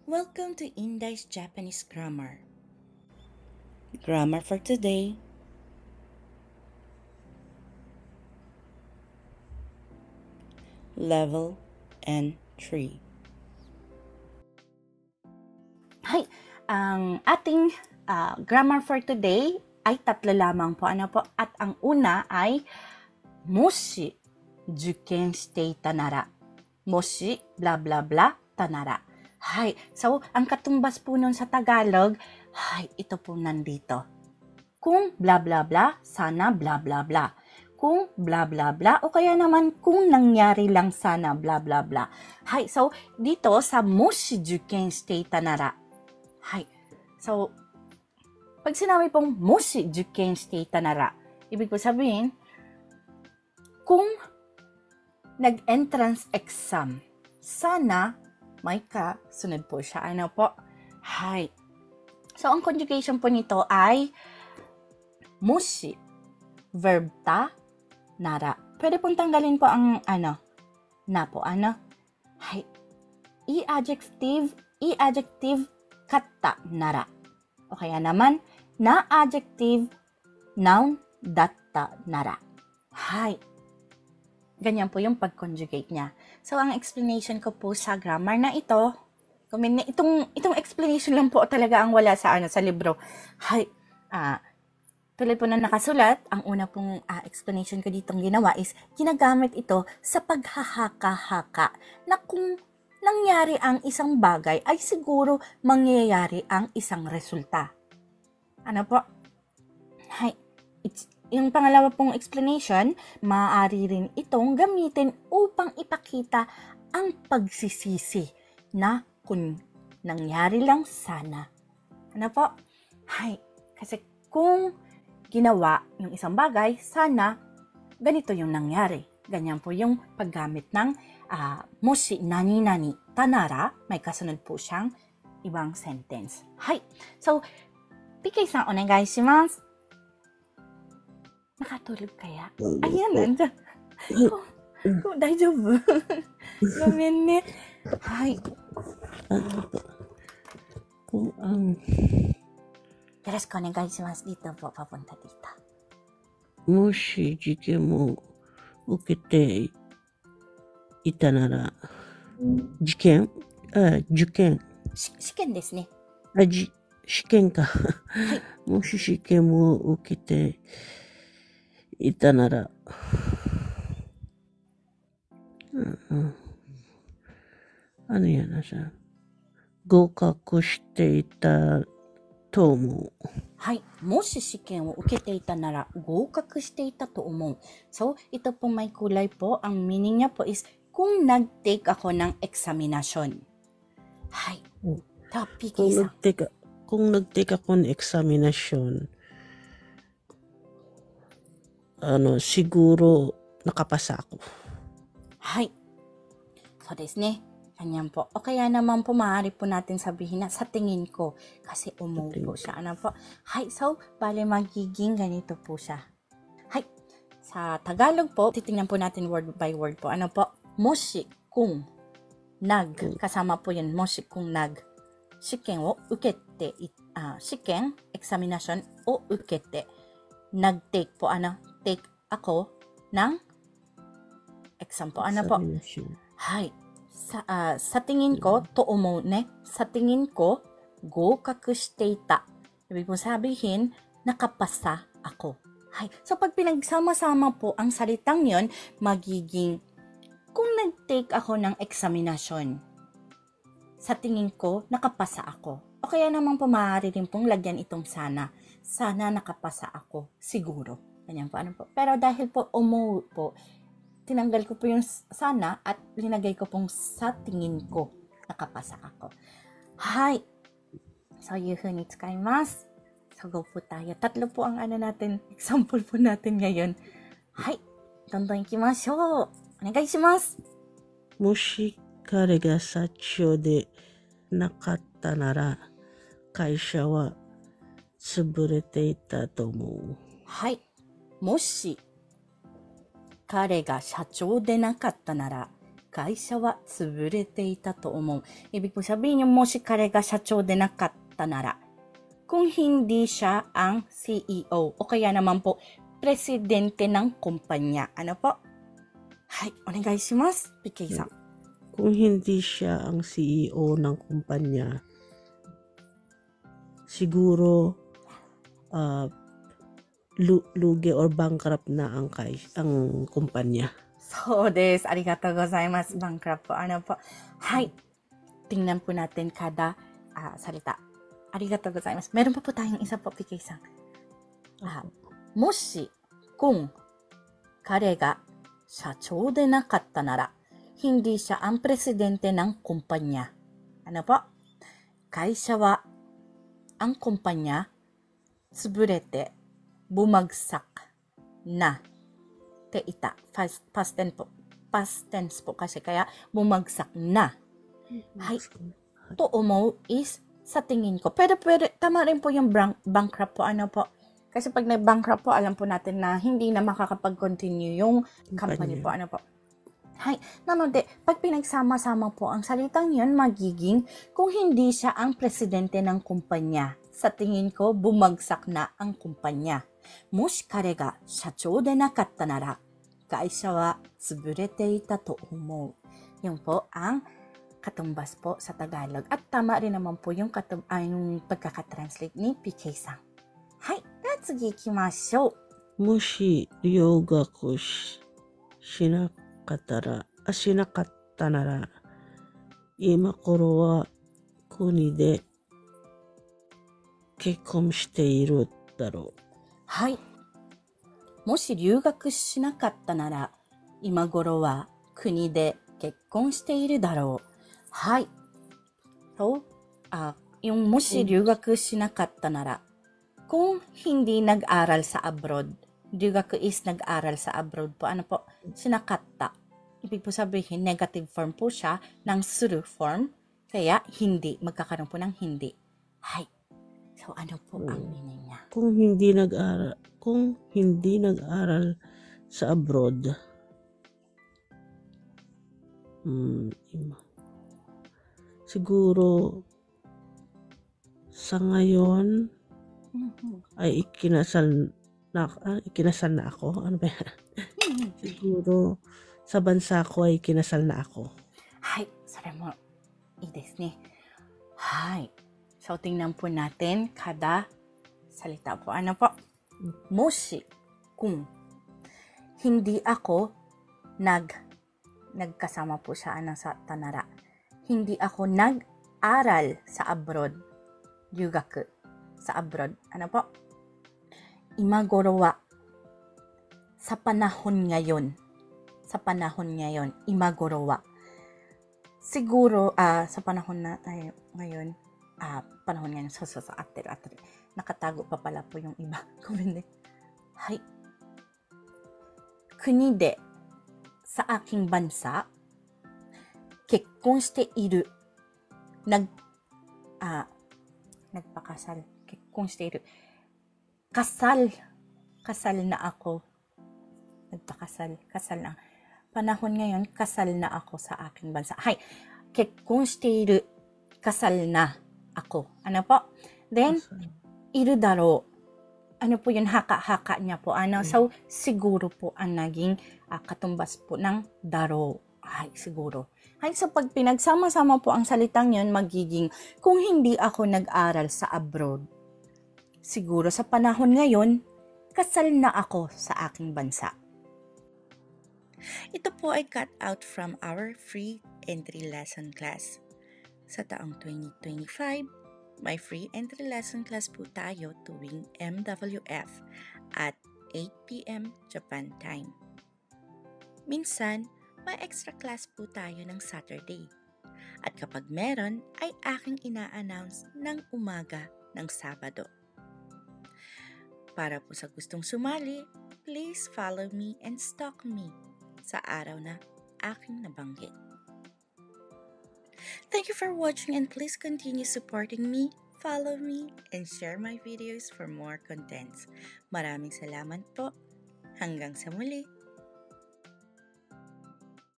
Welcome to Indai's Japanese Grammar. Grammar for today. Level N3. Hi, ang ating grammar for today ay tatlo lamang po. At ang una ay moshi juken shite ita nara. Moshi bla bla bla tanara. Hi, so ang katumbas po nun sa Tagalog, ito po nandito. Kung bla bla bla, sana bla bla bla. Kung bla bla bla, o kaya naman kung nangyari lang sana bla bla bla. So dito sa moshi juken shite ita nara. So pag sinabi pong moshi juken shite ita nara, ibig ko sabihin, kung nag-entrance exam, sana may kasunod po siya. So ang conjugation po nito ay moshi, verb ta, nara. Pwede pong tanggalin po ang na po, i-adjective, katta, nara. O kaya naman, na-adjective, noun, datta, nara. Ganyan po yung pag-conjugate niya. So, ang explanation ko po sa grammar na ito, itong explanation lang po talaga ang wala sa libro. Tulad po na nakasulat, ang una pong explanation ko ditong ginawa is, ginagamit ito sa paghahaka-haka na kung nangyari ang isang bagay, ay siguro mangyayari ang isang resulta. Yung pangalawa pong explanation, maaari rin itong gamitin upang ipakita ang pagsisisi na kung nangyari lang sana. Kasi kung ginawa yung isang bagay, sana ganito yung nangyari. Ganyan po yung paggamit ng moshi nani nani tanara, may kasunod po siyang ibang sentence. So, PK-san, onegaishimasu. Nakatulog kaya? Ayan, nandiyan. Daijoubu? Gomen ne. Yoroshiku onegaishimasu. Dito po, papunta dito. Moshi jiken mo ukete ita nara. Jiken? Juken. Shiken desu ne. Shiken ka. Moshi shiken mo ukete ita nara. Ano yan na siya? Gokaku shite ita to omou. もし試験を受けていたなら合格していたと思う. So, ito po may kulay po. Ang meaning niya po is kung nag-take ako ng examination. PK-san. Kung nag-take ako ng examination, siguro nakapasa ako. So desu ne. Ganyan po. O kaya naman po, maaari po natin sabihin na sa tingin ko, kasi umupo siya. So, bale magiging ganito po siya. Sa Tagalog po, titingnan po natin word by word po. Moshi, kung, nag, kasama po yun, moshi, kung, nag, shiken o ukete, shiken, examination o ukete, nag-take po, take ako ng exam po. Sa tingin ko, to omou ne. Sa tingin ko, gokaku shite ita. Ibig po sabihin, nakapasa ako. So pag pinagsama-sama po ang salitang yon, magiging kung nag-take ako ng examination, sa tingin ko, nakapasa ako. O kaya naman po maaari rin pong lagyan itong sana. Sana nakapasa ako, siguro. Ganyan po. Pero dahil po omou po, tinanggal ko po yung sana at linagay ko pong sa tingin ko nakapasa ako. So, yuhu ni tsukaimasu. So, go po tayo. Tatlo po ang natin, example po natin ngayon. Dondon ikimashou. Onegaishimasu. Moshi kare ga sachou de nakatta nara, kaisha wa tsuburete ita to omou. Moshi 彼が社長でなかったなら会社は潰れていたと思う. Ibig po sabihin yung moshi kare ga shacho de nakatta nara. Kung hindi siya ang CEO o kaya naman po presidente ng kumpanya. Ano po? Hai, onegai shimasu, PK-san. Kung hindi siya ang CEO ng kumpanya, siguro lugi or bankrupt na ang kumpanya. そうです。ありがとうございます。bankrupt po. Ano po? Hai. Tingnan po natin kada salita. ありがとうございます。Meron pa po tayong isa po, PK-san. もし、kung, 彼が社長でなかったなら、hindi siya ang presidente ng kumpanya. Ano po? 会社は、ang kumpanya, 潰れて、bumagsak na. Teita. Past tense po kasi kaya bumagsak na. Hai. To umo is sa tingin ko. Pero tama rin po yung bankrupt po. Ano po? Kasi pag nag-bankrupt po, alam po natin na hindi na makakapag-continue yung company po. Ano po? Hai. Nanode, pag pinagsama-sama po ang salitang yun, magiging kung hindi siya ang presidente ng kumpanya. Sa tingin ko, bumagsak na ang kumpanya. もし彼が社長でなかったなら、会社は潰れていたと思う. Yung po ang katumbas po sa Tagalog. At tama rin naman po yung pagkakatranslate ni PK-san. Hai, tatsugi ikimashou. もし留学しなかったなら、今頃は国で結婚しているだろう。はい。もし留学しなかったなら、今頃は国で結婚しているだろう。はい。So, yung もし留学しなかったなら, kung hindi nag-aral sa abroad, 留学 is nag-aral sa abroad po. Ano po? Sinakatta. Ibig po sabihin, negative form po siya ng suru form. Kaya, hindi. Magkakaroon po ng hindi. Hai. So, ano po ang meaning niya? Kung hindi nag-aral sa abroad, siguro sa ngayon ay ikinasal na ako. Ano ba yan? Siguro sa bansa ko ay kinasal na ako. Hai, それもいいですね。はい。So, tingnan po natin kada salita po. Ano po? Moshi, kung hindi ako nagkasama po siya sa Tanara. Hindi ako nag-aral sa abroad. Ryugaku sa abroad. Ano po? Imagoro wa. Sa panahon ngayon. Sa panahon ngayon. Imagoro wa. Siguro, sa panahon na tayo ngayon, panahon ngayon, atter. Nakatago pa pala po yung iba. Kumindi. Hai. Kuni de, sa aking bansa, kekkon shite iru. Nagpakasal. Kekkon shite iru. Kasal na ako. Kasal na. Panahon ngayon, kasal na ako sa aking bansa. Hai. Kekkon shite iru. Kasal na ako. Ano po? Then, iru daro. Ano po yun? Haka-haka niya po. So, siguro po ang naging katumbas po ng daro. Ay, siguro. Ay, so pag pinagsama-sama po ang salitang yun, magiging kung hindi ako nag-aral sa abroad, siguro sa panahon ngayon, kasal na ako sa aking bansa. Ito po ay cut out from our free entry lesson class. Sa taong 2025, may free entry lesson class po tayo tuwing MWF at 8 p.m. Japan time. Minsan, may extra class po tayo ng Saturday. At kapag meron, ay aking ina-announce ng umaga ng Sabado. Para po sa gustong sumali, please follow me and stalk me sa araw na aking nabanggit. Thank you for watching and please continue supporting me, follow me, and share my videos for more contents. Maraming salamat po. Hanggang sa muli.